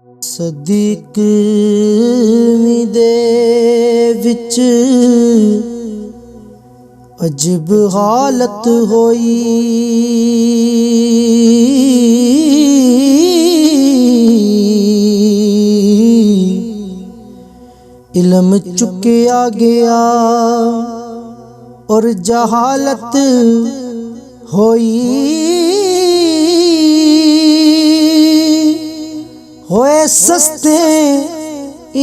सदीकवीं दे विच अजब हालत होई। इल्म चुकिया गया और जहालत होई। होए सस्ते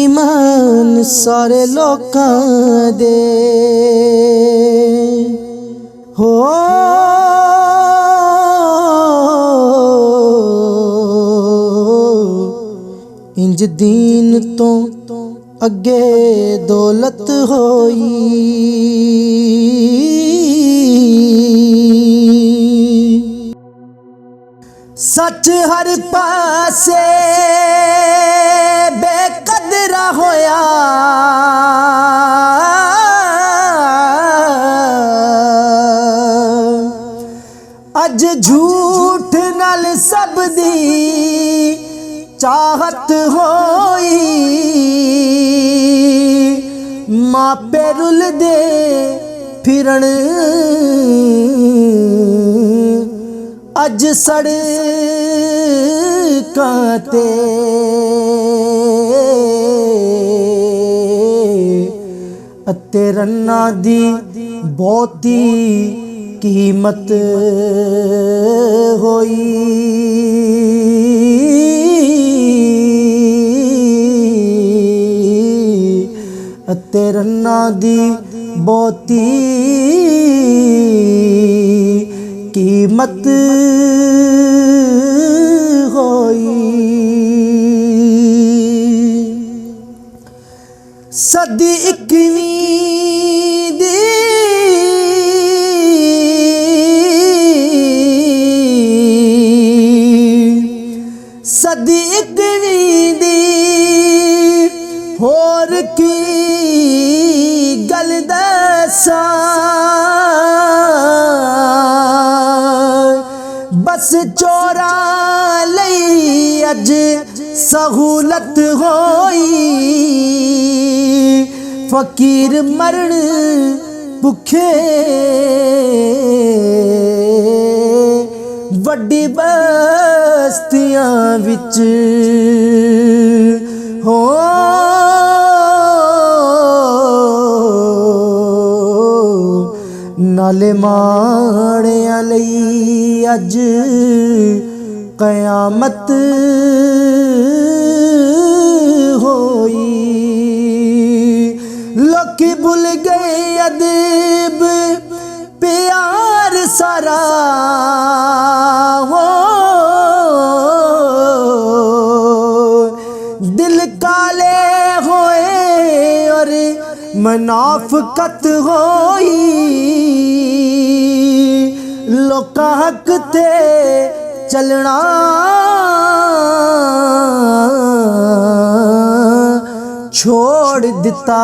ईमान सारे लोकां दे। हो इंज दीन तो अगे दौलत होई। सच हर पासे बेकदरा होया। अज झूठ नाल सब दी चाहत होई। मापे रुल दे फिरन अज सड़कां ते। अते रन्ना दी बहुती कीमत होई। अते रन्ना दी बहुती कीमत होई। सदी इक्कीवीं दी सदी इक्कीवीं दी होर की गल दसां। बस चोरा लई अज सहूलत होई। फकीर मरण भुखे वड्डी बस्तियां विच हो। नाले माड़ियां लई अज कयामत होई। लोकी भुल गए अदब प्यार सारा हो। दिल काले होए और मुनाफकत होई। लोका हक ते चलना छोड़ दिता।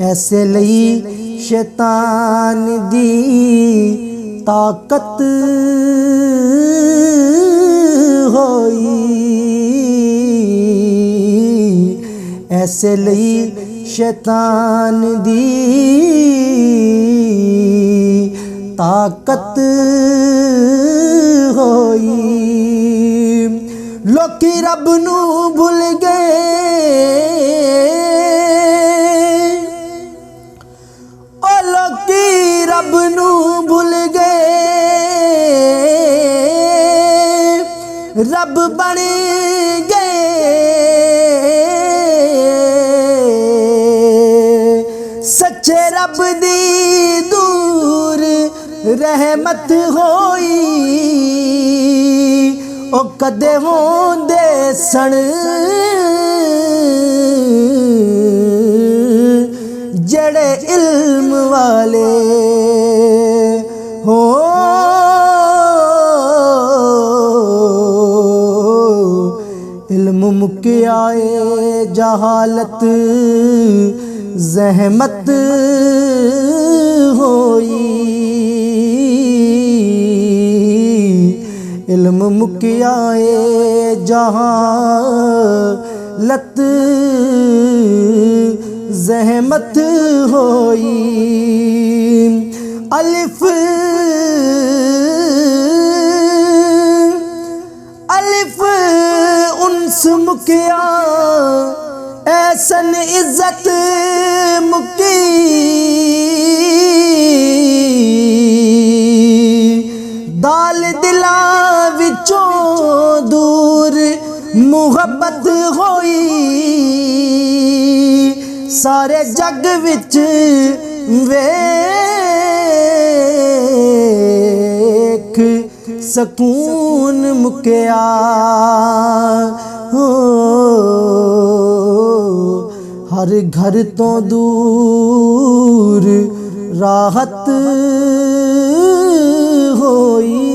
ऐसे लई शैतान दी ताकत होई। ऐसे लई शैतान दी ताकत होई। लोकी रब नू भुल गए। ओ लोकी रब नू भुल गए। रब बन गए सच्चे रब दी दूर रहमत होई। ओ कदे होंदे सन जड़े इल्म वाले हो। इल्म मुक्या आए जहालत ज़हमत होई। इल्म मुकिया ए जहालत ज़हमत होई। अलिफ अलिफ उन्स मुकिया ऐसन इज्जत मुकी। दाल दिला विचों दूर मुहब्बत होई। सारे जग विच वेख सकून मुकिया हो। हर घर तो दूर राहत होई।